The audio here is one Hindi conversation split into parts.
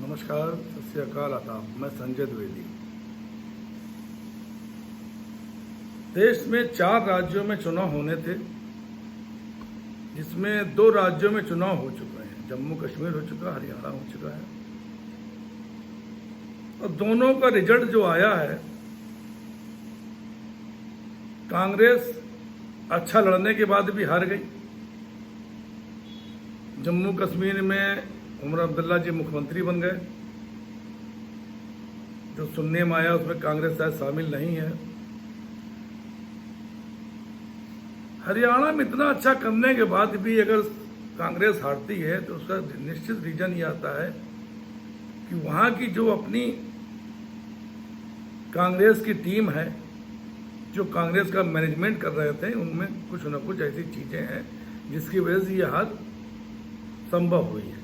नमस्कार, सत श्री अकाल आदाब। मैं संजय द्विवेदी। देश में 4 राज्यों में चुनाव होने थे, जिसमें 2 राज्यों में चुनाव हो चुके हैं। जम्मू कश्मीर हो चुका, हरियाणा हो चुका है। और दोनों का रिजल्ट जो आया है, कांग्रेस अच्छा लड़ने के बाद भी हार गई। जम्मू कश्मीर में उमर अब्दुल्ला जी मुख्यमंत्री बन गए। जो सुनने में आया उसमें कांग्रेस शायद शामिल नहीं है। हरियाणा में इतना अच्छा करने के बाद भी अगर कांग्रेस हारती है तो उसका निश्चित रीजन ये आता है कि वहां की जो अपनी कांग्रेस की टीम है, जो कांग्रेस का मैनेजमेंट कर रहे थे, उनमें कुछ न कुछ ऐसी चीजें हैं जिसकी वजह से यह हार संभव हुई है।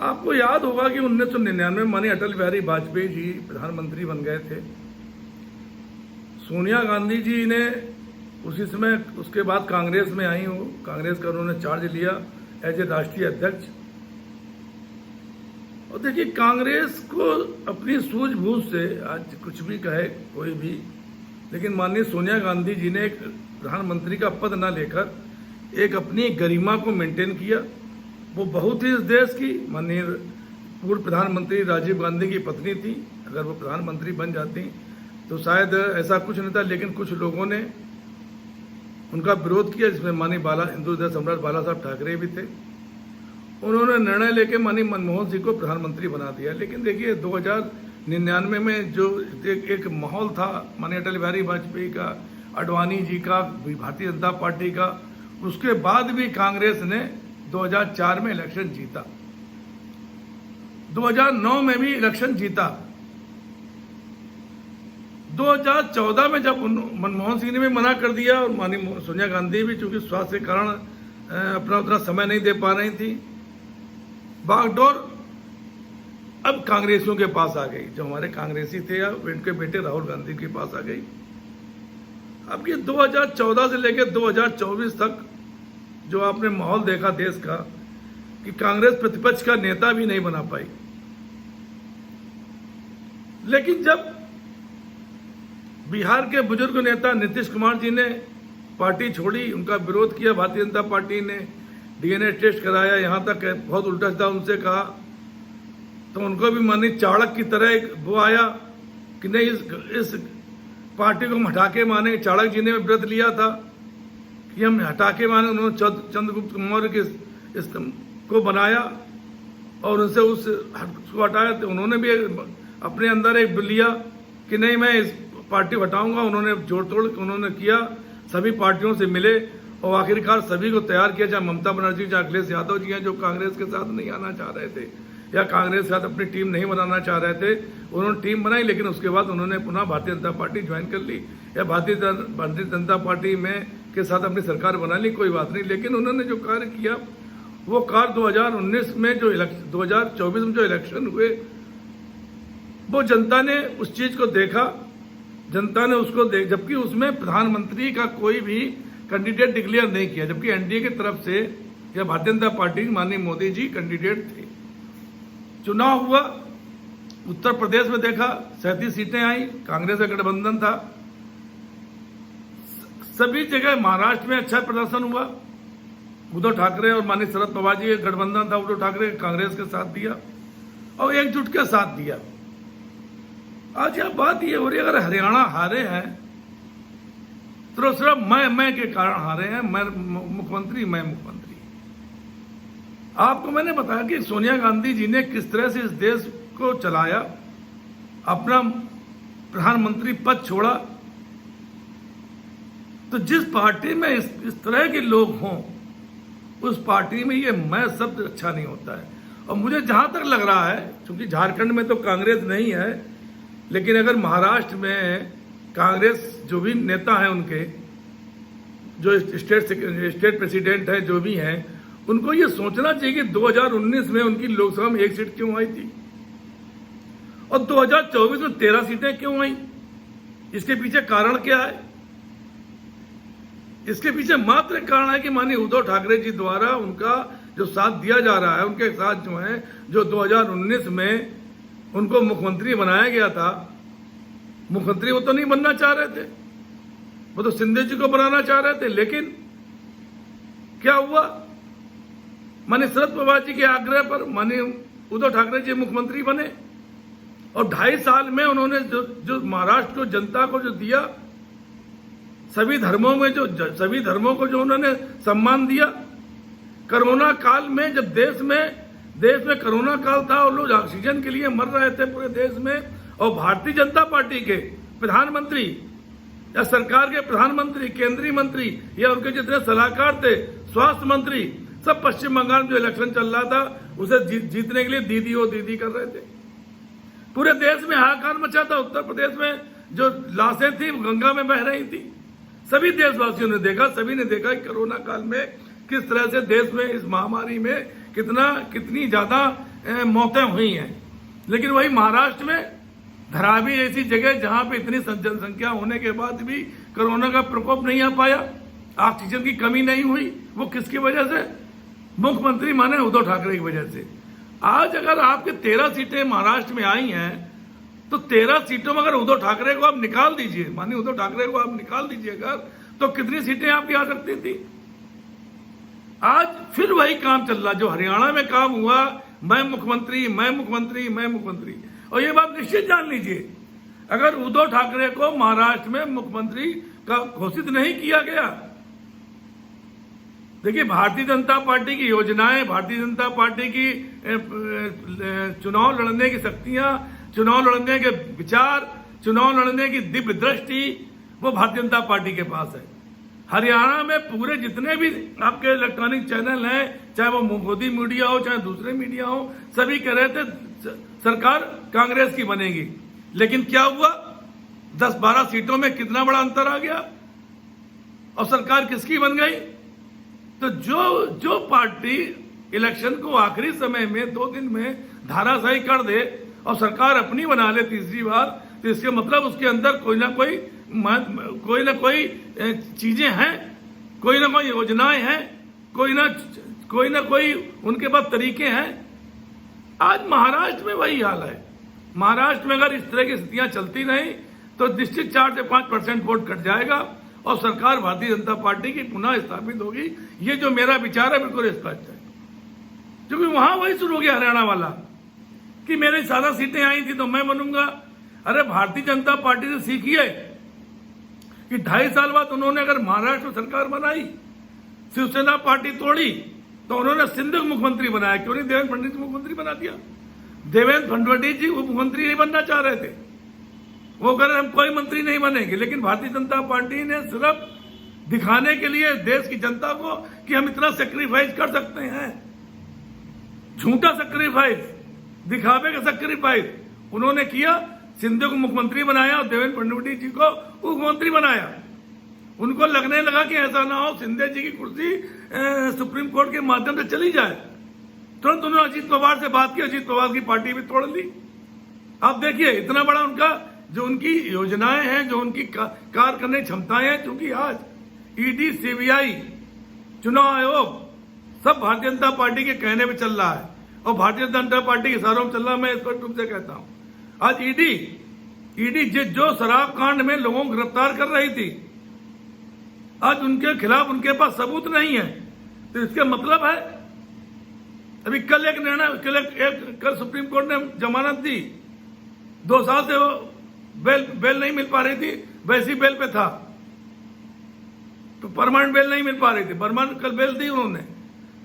आपको याद होगा कि 1999 में माननीय अटल बिहारी वाजपेयी जी प्रधानमंत्री बन गए थे। सोनिया गांधी जी ने उसी समय उसके बाद कांग्रेस में आई हो, कांग्रेस का उन्होंने चार्ज लिया एज ए राष्ट्रीय अध्यक्ष। और देखिए, कांग्रेस को अपनी सूझबूझ से आज कुछ भी कहे कोई भी, लेकिन माननीय सोनिया गांधी जी ने एक प्रधानमंत्री का पद न लेकर एक अपनी गरिमा को मेंटेन किया। वो बहुत ही इस देश की माननीय पूर्व प्रधानमंत्री राजीव गांधी की पत्नी थी। अगर वो प्रधानमंत्री बन जाती तो शायद ऐसा कुछ नहीं था, लेकिन कुछ लोगों ने उनका विरोध किया, जिसमें माननीय हिंदू हृदय सम्राट बाला साहब ठाकरे भी थे। उन्होंने निर्णय लेके माननीय मनमोहन सिंह को प्रधानमंत्री बना दिया। लेकिन देखिए, 2099 में जो एक माहौल था माननीय अटल बिहारी वाजपेयी का, आडवाणी जी का, भारतीय जनता पार्टी का, उसके बाद भी कांग्रेस ने 2004 में इलेक्शन जीता, 2009 में भी इलेक्शन जीता, 2014 में जब मनमोहन सिंह ने भी मना कर दिया और माननीय सोनिया गांधी भी चूंकि स्वास्थ्य के कारण अपना उतना समय नहीं दे पा रही थी, बागडोर अब कांग्रेसियों के पास आ गई। जो हमारे कांग्रेसी थे या उनके बेटे राहुल गांधी के पास आ गई। अब ये 2014 से लेकर 2024 तक जो आपने माहौल देखा देश का, कि कांग्रेस प्रतिपक्ष का नेता भी नहीं बना पाई। लेकिन जब बिहार के बुजुर्ग नेता नीतीश कुमार जी ने पार्टी छोड़ी, उनका विरोध किया, भारतीय जनता पार्टी ने डीएनए टेस्ट कराया, यहां तक बहुत उल्टा सीधा उनसे कहा, तो उनको भी मानी चाणक्य की तरह एक वो आया कि नहीं, इस पार्टी को हम हटा के माने। चाणक्य जी ने व्रत लिया था कि हम हटा के माने। उन्होंने चंद्रगुप्त मौर्य के को बनाया और उनसे उसको हटाया। तो उन्होंने भी अपने अंदर एक लिया कि नहीं, मैं इस पार्टी को हटाऊंगा। उन्होंने जोड़ तोड़ उन्होंने किया, सभी पार्टियों से मिले और आखिरकार सभी को तैयार किया, चाहे ममता बनर्जी, चाहे अखिलेश यादव जी हैं, जो कांग्रेस के साथ नहीं आना चाह रहे थे या कांग्रेस के साथ अपनी टीम नहीं बनाना चाह रहे थे। उन्होंने टीम बनाई, लेकिन उसके बाद उन्होंने पुनः भारतीय जनता पार्टी ज्वाइन कर ली या भारतीय जनता पार्टी में के साथ अपनी सरकार बना ली, कोई बात नहीं। लेकिन उन्होंने जो कार्य किया, वो कार्य 2019 में जो 2024 में जो इलेक्शन हुए, वो जनता ने उस चीज को देखा, जनता ने उसको जबकि उसमें प्रधानमंत्री का कोई भी कैंडिडेट डिक्लेयर नहीं किया, जबकि एनडीए की तरफ से या भारतीय जनता पार्टी माननीय मोदी जी कैंडिडेट थे। चुनाव हुआ, उत्तर प्रदेश में देखा 37 सीटें आई, कांग्रेस का गठबंधन था। सभी जगह महाराष्ट्र में अच्छा प्रदर्शन हुआ, उद्धव ठाकरे और माननीय शरद पवार जी का गठबंधन था, उद्धव ठाकरे कांग्रेस के साथ दिया और एकजुट के साथ दिया। आज यह बात ये हो रही है, अगर हरियाणा हारे हैं तो सिर्फ मैं के कारण हारे हैं। मैं मुख्यमंत्री। आपको मैंने बताया कि सोनिया गांधी जी ने किस तरह से इस देश को चलाया, अपना प्रधानमंत्री पद छोड़ा। तो जिस पार्टी में इस तरह के लोग हों, उस पार्टी में ये मैं शब्द अच्छा नहीं होता है। और मुझे जहां तक लग रहा है, क्योंकि झारखंड में तो कांग्रेस नहीं है, लेकिन अगर महाराष्ट्र में कांग्रेस जो भी नेता हैं, उनके जो स्टेट प्रेसिडेंट है, जो भी हैं, उनको ये सोचना चाहिए कि 2019 में उनकी लोकसभा में 1 सीट क्यों आई थी और 2024 में 13 सीटें क्यों आई। इसके पीछे कारण क्या है? इसके पीछे मात्र कारण है कि माननीय उद्धव ठाकरे जी द्वारा उनका जो साथ दिया जा रहा है, उनके साथ जो है, जो 2019 में उनको मुख्यमंत्री बनाया गया था, मुख्यमंत्री वो तो नहीं बनना चाह रहे थे, वो तो शिंदे जी को बनाना चाह रहे थे। लेकिन क्या हुआ, माननीय शरद पवार जी के आग्रह पर माननीय उद्धव ठाकरे जी मुख्यमंत्री बने और 2.5 साल में उन्होंने जो महाराष्ट्र को जनता को जो दिया, सभी धर्मों को जो उन्होंने सम्मान दिया। कोरोना काल में जब देश में कोरोना काल था और लोग ऑक्सीजन के लिए मर रहे थे पूरे देश में, और भारतीय जनता पार्टी के प्रधानमंत्री या सरकार के प्रधानमंत्री, केंद्रीय मंत्री या उनके जितने सलाहकार थे, स्वास्थ्य मंत्री, सब पश्चिम बंगाल में जो इलेक्शन चल रहा था उसे जीतने के लिए दीदी ओ दीदी कर रहे थे। पूरे देश में हाहाकार मचा था। उत्तर प्रदेश में जो लाशें थी वो गंगा में बह रही थी। सभी देशवासियों ने देखा, सभी ने देखा कि कोरोना काल में किस तरह से देश में इस महामारी में कितनी ज्यादा मौतें हुई हैं। लेकिन वही महाराष्ट्र में धारावी ऐसी जगह जहां पे इतनी जनसंख्या होने के बाद भी कोरोना का प्रकोप नहीं आ पाया, ऑक्सीजन की कमी नहीं हुई, वो किसकी वजह से? मुख्यमंत्री माने उद्धव ठाकरे की वजह से। आज अगर आपके 13 सीटें महाराष्ट्र में आई हैं, तो 13 सीटों में अगर उद्धव ठाकरे को आप निकाल दीजिए, मानिए उद्धव ठाकरे को आप निकाल दीजिए अगर, तो कितनी सीटें आपकी आ सकती थी? आज फिर वही काम चल रहा जो हरियाणा में काम हुआ, मैं मुख्यमंत्री। और ये बात निश्चित जान लीजिए, अगर उद्धव ठाकरे को महाराष्ट्र में मुख्यमंत्री का घोषित नहीं किया गया, देखिए भारतीय जनता पार्टी की योजनाएं, भारतीय जनता पार्टी की चुनाव लड़ने की शक्तियां, चुनाव लड़ने के विचार, चुनाव लड़ने की दिव्य दृष्टि, वो भारतीय जनता पार्टी के पास है। हरियाणा में पूरे जितने भी आपके इलेक्ट्रॉनिक चैनल हैं, चाहे वो मोदी मीडिया हो चाहे दूसरे मीडिया हो, सभी कह रहे थे सरकार कांग्रेस की बनेगी। लेकिन क्या हुआ, 10-12 सीटों में कितना बड़ा अंतर आ गया और सरकार किसकी बन गई? तो जो पार्टी इलेक्शन को आखिरी समय में 2 दिन में धाराशाही कर दे और सरकार अपनी बना ले तीसरी बार, तो इसके मतलब उसके अंदर कोई ना कोई चीजें हैं, कोई ना कोई योजनाएं हैं, कोई ना कोई उनके पास तरीके हैं। आज महाराष्ट्र में वही हाल है। महाराष्ट्र में अगर इस तरह की स्थितियां चलती रही तो निश्चित 4 से 5% वोट कट जाएगा और सरकार भारतीय जनता पार्टी की पुनः स्थापित होगी। ये जो मेरा विचार है बिल्कुल स्पष्ट है, क्योंकि वहां वही शुरू हो गया हरियाणा वाला कि मेरी 7 सीटें आई थी तो मैं बनूंगा। अरे भारतीय जनता पार्टी से सीखिए कि 2.5 साल बाद उन्होंने अगर महाराष्ट्र में सरकार बनाई, शिवसेना पार्टी तोड़ी, तो उन्होंने सिंधु को मुख्यमंत्री बनाया। क्यों नहीं देवेंद्र फडणवीस मुख्यमंत्री बना दिया? देवेंद्र फडणवीस जी उप मुख्यमंत्री नहीं बनना चाह रहे थे, वो कह रहे हम कोई मंत्री नहीं बनेंगे। लेकिन भारतीय जनता पार्टी ने सिर्फ दिखाने के लिए देश की जनता को कि हम इतना सेक्रीफाइस कर सकते हैं, झूठा सेक्रीफाइस, दिखावे का सेक्रीफाइस उन्होंने किया। सिंधु को मुख्यमंत्री बनाया और देवेंद्र फडणवीस जी को उप मुख्यमंत्री बनाया। उनको लगने लगा कि ऐसा ना हो सिंधे जी की कुर्सी सुप्रीम कोर्ट के माध्यम से चली जाए। तुरंत उन्होंने अजीत पवार से बात की, अजीत पवार की पार्टी भी तोड़ ली। आप देखिए इतना बड़ा उनका जो उनकी योजनाएं हैं, जो उनकी कार्य करने की क्षमताएं हैं, क्योंकि आज ईडी, सीबीआई, चुनाव आयोग सब भारतीय जनता पार्टी के कहने पे चल रहा है और भारतीय जनता पार्टी के इशारों में चल रहा है। मैं स्पष्ट रूप से कहता हूं, आज ईडी जो शराब कांड में लोगों को गिरफ्तार कर रही थी, आज उनके खिलाफ उनके पास सबूत नहीं है। तो इसका मतलब है अभी कल एक निर्णय, कल सुप्रीम कोर्ट ने जमानत दी, 2 साल से वो बेल नहीं मिल पा रही थी, वैसी बेल पे था, तो परमानेंट बेल नहीं मिल पा रही थी, परमानेंट कल बेल दी उन्होंने।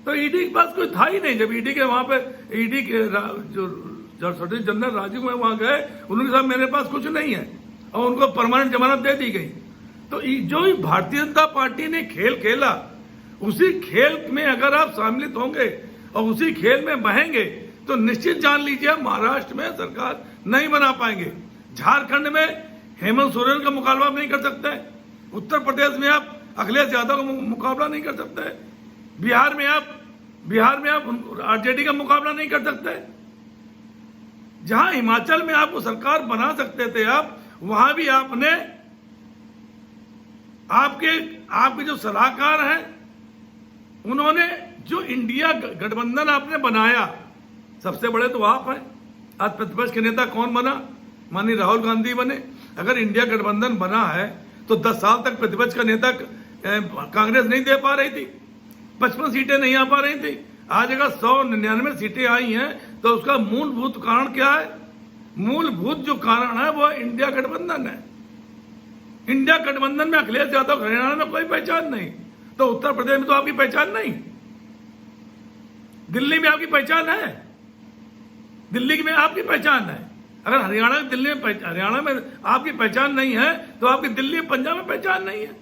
तो ईडी के पास कोई था ही नहीं। जब ईडी के वहां पे ईडी के जो सोलिसिटर जनरल राजू में वहां गए, उन्होंने कहा मेरे पास कुछ नहीं है और उनको परमानेंट जमानत दे दी गई। तो जो भारतीय जनता पार्टी ने खेल खेला, उसी खेल में अगर आप सम्मिलित होंगे और उसी खेल में बहेंगे तो निश्चित जान लीजिए महाराष्ट्र में सरकार नहीं बना पाएंगे। झारखंड में हेमंत सोरेन का मुकाबला आप नहीं कर सकते, उत्तर प्रदेश में आप अखिलेश यादव का मुकाबला नहीं कर सकते, बिहार में आप आरजेडी का मुकाबला नहीं कर सकते। जहां हिमाचल में आपको सरकार बना सकते थे आप, वहां भी आपने आपके जो सलाहकार हैं उन्होंने जो इंडिया गठबंधन आपने बनाया, सबसे बड़े तो आप हैं। आज प्रतिपक्ष के नेता कौन बना? माननीय राहुल गांधी बने। अगर इंडिया गठबंधन बना है तो 10 साल तक प्रतिपक्ष का नेता कांग्रेस नहीं दे पा रही थी, 55 सीटें नहीं आ पा रही थी। आज अगर 199 सीटें आई हैं तो उसका मूलभूत कारण क्या है? मूलभूत जो कारण है वो इंडिया गठबंधन है। इंडिया गठबंधन में अखिलेश यादव हरियाणा में कोई पहचान नहीं, तो उत्तर प्रदेश में तो आपकी पहचान नहीं, दिल्ली में आपकी पहचान है, दिल्ली में आपकी पहचान है। अगर हरियाणा दिल्ली में हरियाणा में आपकी पहचान नहीं है तो आपकी दिल्ली पंजाब में पहचान नहीं है।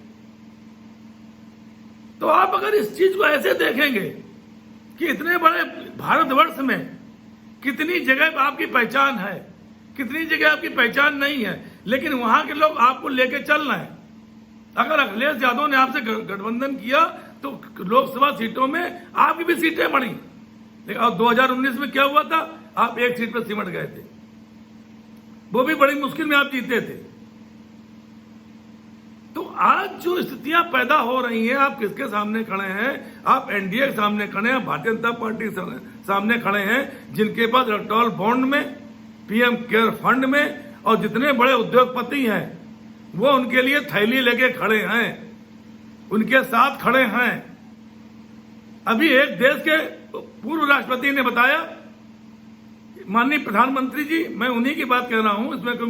तो आप अगर इस चीज को ऐसे देखेंगे कि इतने बड़े भारतवर्ष में कितनी जगह आपकी पहचान है, कितनी जगह आपकी पहचान नहीं है, लेकिन वहां के लोग आपको लेके चल रहे हैं। अगर अखिलेश यादव ने आपसे गठबंधन किया तो लोकसभा सीटों में आपकी भी सीटें बढ़ी, लेकिन अब 2019 में क्या हुआ था? आप एक सीट पर सिमट गए थे, वो भी बड़ी मुश्किल में आप जीते थे। तो आज जो स्थितियां पैदा हो रही हैं, आप किसके सामने खड़े हैं? आप एनडीए के सामने खड़े हैं, भारतीय जनता पार्टी के सामने खड़े हैं, जिनके पास इलेक्टोरल बॉन्ड में, पीएम केयर फंड में, और जितने बड़े उद्योगपति हैं वो उनके लिए थैली लेके खड़े हैं, उनके साथ खड़े हैं। अभी एक देश के पूर्व राष्ट्रपति ने बताया, माननीय प्रधानमंत्री जी, मैं उन्हीं की बात कह रहा हूं, इसमें कोई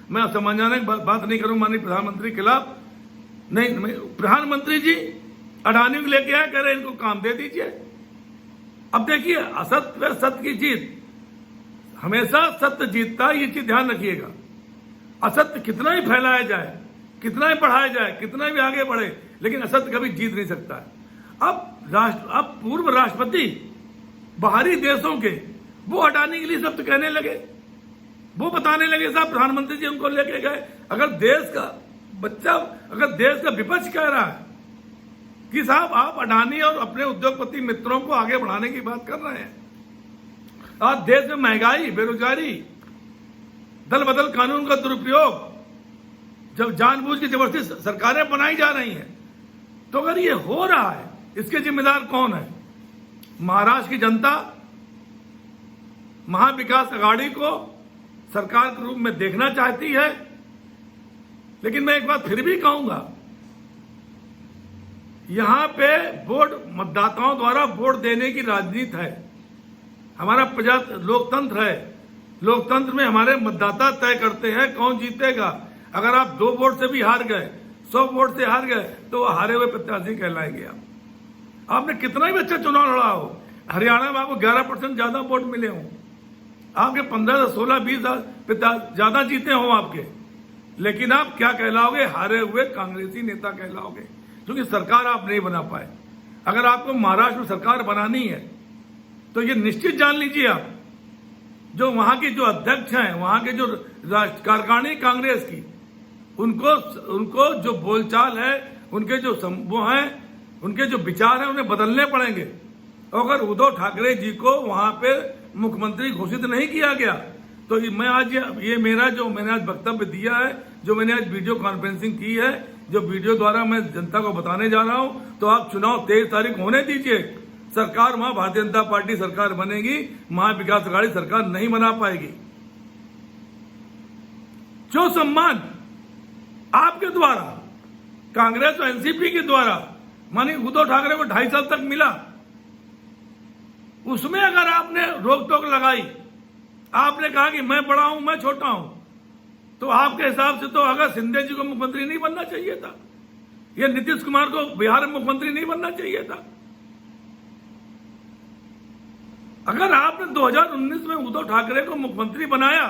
मैं असमानजनक बात नहीं करूं माननीय प्रधानमंत्री के खिलाफ नहीं। प्रधानमंत्री जी अडानी को लेके आए, कह रहे इनको काम दे दीजिए। अब देखिए, असत्य व सत्य की जीत, हमेशा सत्य जीतता है, ये चीज ध्यान रखिएगा। असत्य कितना ही फैलाया जाए, कितना ही बढ़ाया जाए, कितना भी आगे बढ़े, लेकिन असत्य कभी जीत नहीं सकता है। अब पूर्व राष्ट्रपति बाहरी देशों के वो अडानी के लिए शब्द कहने लगे, वो बताने लगे साहब प्रधानमंत्री जी उनको लेके गए। अगर देश का बच्चा, अगर देश का विपक्ष कह रहा है कि साहब आप अडानी और अपने उद्योगपति मित्रों को आगे बढ़ाने की बात कर रहे हैं, आज देश में महंगाई, बेरोजगारी, दल बदल कानून का दुरुपयोग, जब जानबूझ के जबरदस्ती सरकारें बनाई जा रही हैं, तो अगर ये हो रहा है, इसके जिम्मेदार कौन है? महाराष्ट्र की जनता महाविकास अघाड़ी को सरकार के रूप में देखना चाहती है। लेकिन मैं एक बात फिर भी कहूंगा, यहां पे वोट मतदाताओं द्वारा वोट देने की राजनीति है। हमारा लोकतंत्र है, लोकतंत्र में हमारे मतदाता तय करते हैं कौन जीतेगा। अगर आप 2 वोट से भी हार गए, 100 वोट से हार गए, तो हारे हुए प्रत्याशी कहलाएंगे। आपने कितना भी अच्छा चुनाव लड़ा हो, हरियाणा में आपको 11% ज्यादा वोट मिले हों, आपके 15 से 16, 20 ज्यादा जीते हों आपके, लेकिन आप क्या कहलाओगे? हारे हुए कांग्रेसी नेता कहलाओगे, क्योंकि सरकार आप नहीं बना पाए। अगर आपको महाराष्ट्र में सरकार बनानी है तो ये निश्चित जान लीजिए, आप जो वहां के जो अध्यक्ष हैं, वहां के जो कार्यकारिणी कांग्रेस की, उनको जो बोलचाल है, उनके जो वो हैं, उनके जो विचार हैं, उन्हें बदलने पड़ेंगे। अगर उद्धव ठाकरे जी को वहां पे मुख्यमंत्री घोषित नहीं किया गया तो मैं आज ये मैंने आज वक्तव्य दिया है, जो मैंने आज वीडियो कॉन्फ्रेंसिंग की है, जो वीडियो द्वारा मैं जनता को बताने जा रहा हूं, तो आप चुनाव 23 तारीख होने दीजिए। सरकार वहां भारतीय जनता पार्टी सरकार बनेगी, महाविकास अघाड़ी सरकार नहीं बना पाएगी। जो सम्मान आपके द्वारा, कांग्रेस और एनसीपी के द्वारा माननीय उद्धव ठाकरे को 2.5 साल तक मिला, उसमें अगर आपने रोक टोक लगाई, आपने कहा कि मैं बड़ा हूं, मैं छोटा हूं, तो आपके हिसाब से तो अगर शिंदे जी को मुख्यमंत्री नहीं बनना चाहिए था, या नीतीश कुमार को बिहार में मुख्यमंत्री नहीं बनना चाहिए था। अगर आपने 2019 में उद्धव ठाकरे को मुख्यमंत्री बनाया,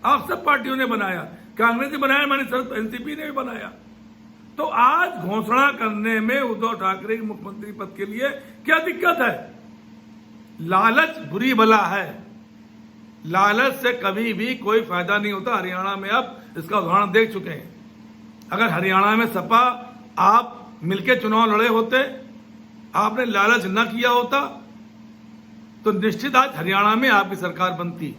आप सब पार्टियों ने बनाया, कांग्रेस ने बनाया, मानी एनसीपी ने भी बनाया, तो आज घोषणा करने में उद्धव ठाकरे के मुख्यमंत्री पद के लिए क्या दिक्कत है? लालच बुरी बला है, लालच से कभी भी कोई फायदा नहीं होता। हरियाणा में आप इसका उदाहरण देख चुके हैं। अगर हरियाणा में सपा आप मिलकर चुनाव लड़े होते, आपने लालच न किया होता, तो निश्चित आज हरियाणा में आपकी सरकार बनती।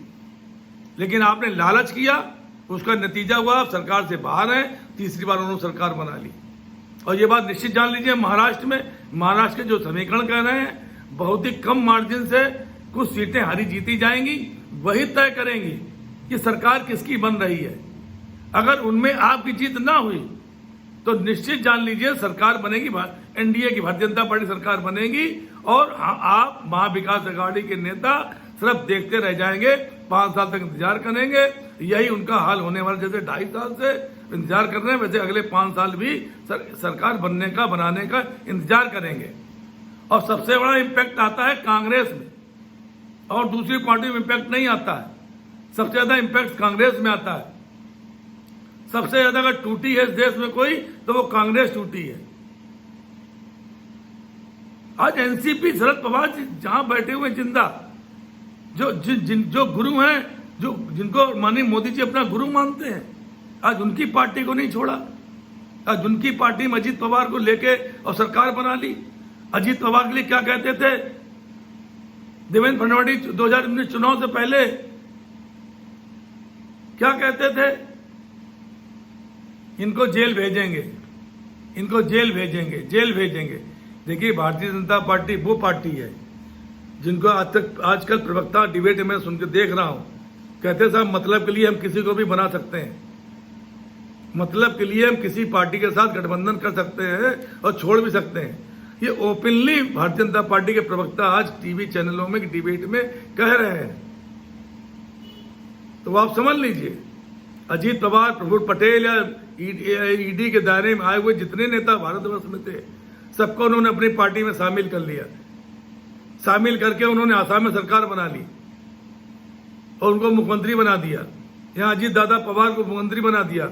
लेकिन आपने लालच किया, उसका नतीजा हुआ आप सरकार से बाहर हैं, तीसरी बार उन्होंने सरकार बना ली। और ये बात निश्चित जान लीजिए, महाराष्ट्र के जो समीकरण कह रहे हैं, बहुत ही कम मार्जिन से कुछ सीटें हारी जीती जाएंगी, वही तय करेंगी कि सरकार किसकी बन रही है। अगर उनमें आपकी जीत ना हुई तो निश्चित जान लीजिए सरकार बनेगी, एनडीए की भारतीय जनता पार्टी सरकार बनेगी और आप महाविकास अघाड़ी के नेता सिर्फ देखते रह जाएंगे, 5 साल तक इंतजार करेंगे। यही उनका हाल होने वाला, जैसे 2.5 साल से इंतजार कर रहे हैं वैसे अगले 5 साल भी सरकार बनाने का इंतजार करेंगे। और सबसे बड़ा इम्पैक्ट आता है कांग्रेस में, और दूसरी पार्टी में इम्पैक्ट नहीं आता है। सबसे ज्यादा इम्पैक्ट कांग्रेस में आता है। सबसे ज्यादा अगर टूटी है इस देश में कोई तो वो कांग्रेस टूटी है। आज एनसीपी शरद पवार जहां बैठे हुए जिंदा, जो गुरु हैं, जिनको माननीय मोदी जी अपना गुरु मानते हैं, आज उनकी पार्टी को नहीं छोड़ा। आज उनकी पार्टी में अजीत पवार को लेके और सरकार बना ली। अजीत पवार के लिए क्या कहते थे देवेंद्र फडणवीस 2019 चुनाव से पहले, क्या कहते थे? इनको जेल भेजेंगे, इनको जेल भेजेंगे, जेल भेजेंगे। देखिए, भारतीय जनता पार्टी वो पार्टी है जिनको आजकल प्रवक्ता डिबेट में सुन के देख रहा हूं, कहते साहब मतलब के लिए हम किसी को भी बना सकते हैं, मतलब के लिए हम किसी पार्टी के साथ गठबंधन कर सकते हैं और छोड़ भी सकते हैं। ये ओपनली भारतीय जनता पार्टी के प्रवक्ता आज टीवी चैनलों में डिबेट में कह रहे हैं। तो आप समझ लीजिए, अजीत पवार, प्रफुल्ल पटेल या ईडी के दायरे में आए हुए जितने नेता भारतवर्ष में थे, सबको उन्होंने अपनी पार्टी में शामिल कर लिया। शामिल करके उन्होंने आसाम में सरकार बना ली और उनको मुख्यमंत्री बना दिया। यहां अजीत दादा पवार को मुख्यमंत्री बना दिया,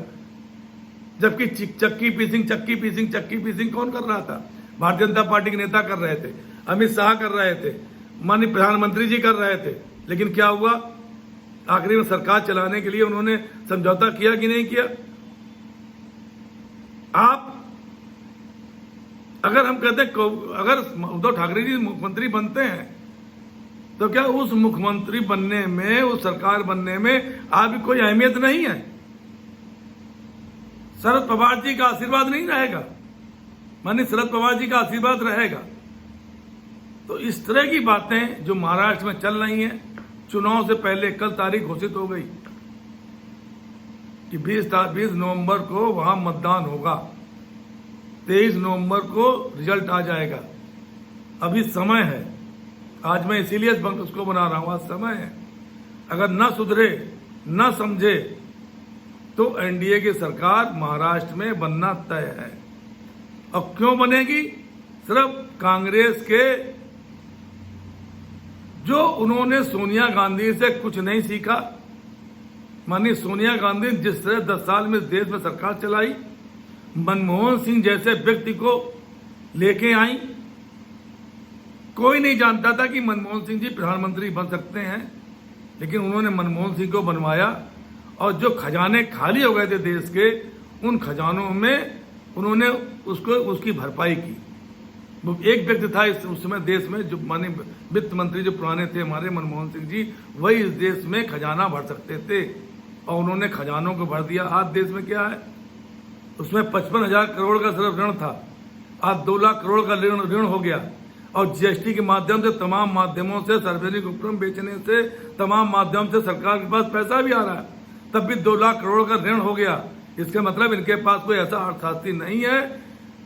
जबकि चक्की पीसिंग कौन कर रहा था? भारतीय जनता पार्टी के नेता कर रहे थे, अमित शाह कर रहे थे, माननीय प्रधानमंत्री जी कर रहे थे। लेकिन क्या हुआ? आखिरी में सरकार चलाने के लिए उन्होंने समझौता किया कि नहीं किया? आप अगर हम कहते हैं अगर उद्धव ठाकरे जी मुख्यमंत्री बनते हैं तो क्या उस मुख्यमंत्री बनने में, उस सरकार बनने में आपकी कोई अहमियत नहीं है? शरद पवार जी का आशीर्वाद नहीं रहेगा? माननीय शरद पवार जी का आशीर्वाद रहेगा। तो इस तरह की बातें जो महाराष्ट्र में चल रही हैं, चुनाव से पहले कल तारीख घोषित हो गई कि 20 नवंबर को वहां मतदान होगा, 23 नवंबर को रिजल्ट आ जाएगा। अभी समय है, आज मैं इसीलिए उसको बना रहा हूं, आज समय है। अगर न सुधरे, न समझे तो एनडीए की सरकार महाराष्ट्र में बनना तय है। और क्यों बनेगी? सिर्फ कांग्रेस के, जो उन्होंने सोनिया गांधी से कुछ नहीं सीखा। माननीय सोनिया गांधी जिस तरह 10 साल में देश में सरकार चलाई, मनमोहन सिंह जैसे व्यक्ति को लेके आई। कोई नहीं जानता था कि मनमोहन सिंह जी प्रधानमंत्री बन सकते हैं, लेकिन उन्होंने मनमोहन सिंह को बनवाया और जो खजाने खाली हो गए थे देश के, उन खजानों में उन्होंने उसकी भरपाई की। वो एक व्यक्ति था उस समय देश में, जो माननीय वित्त मंत्री जो पुराने थे हमारे मनमोहन सिंह जी, वही इस देश में खजाना भर सकते थे और उन्होंने खजानों को भर दिया। आज देश में क्या है? उसमें 55,000 करोड़ का सिर्फ ऋण था, आज 2 लाख करोड़ का ऋण हो गया। और जीएसटी के माध्यम से, तमाम माध्यमों से, सार्वजनिक उपक्रम बेचने से, तमाम माध्यम से सरकार के पास पैसा भी आ रहा है, तब भी 2 लाख करोड़ का ऋण हो गया। इसका मतलब इनके पास कोई ऐसा अर्थशास्त्री नहीं है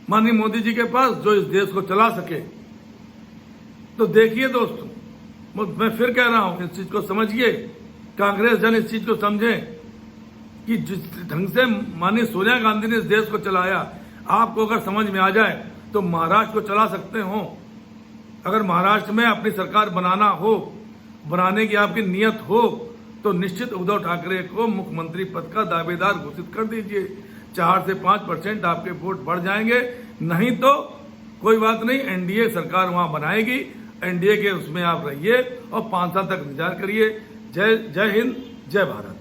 माननीय मोदी जी के पास जो इस देश को चला सके। तो देखिए दोस्तों, मैं फिर कह रहा हूं, इस चीज को समझिए, कांग्रेस जन इस चीज को समझें कि जिस ढंग से माननीय सोनिया गांधी ने इस देश को चलाया, आपको अगर समझ में आ जाए तो महाराष्ट्र को चला सकते हो। अगर महाराष्ट्र में अपनी सरकार बनाना हो, बनाने की आपकी नियत हो, तो निश्चित उद्धव ठाकरे को मुख्यमंत्री पद का दावेदार घोषित कर दीजिए। 4 से 5% आपके वोट बढ़ जाएंगे। नहीं तो कोई बात नहीं, एनडीए सरकार वहां बनाएगी, एनडीए के उसमें आप रहिए और 5 साल तक इंतजार करिए। जय हिंद, जय भारत।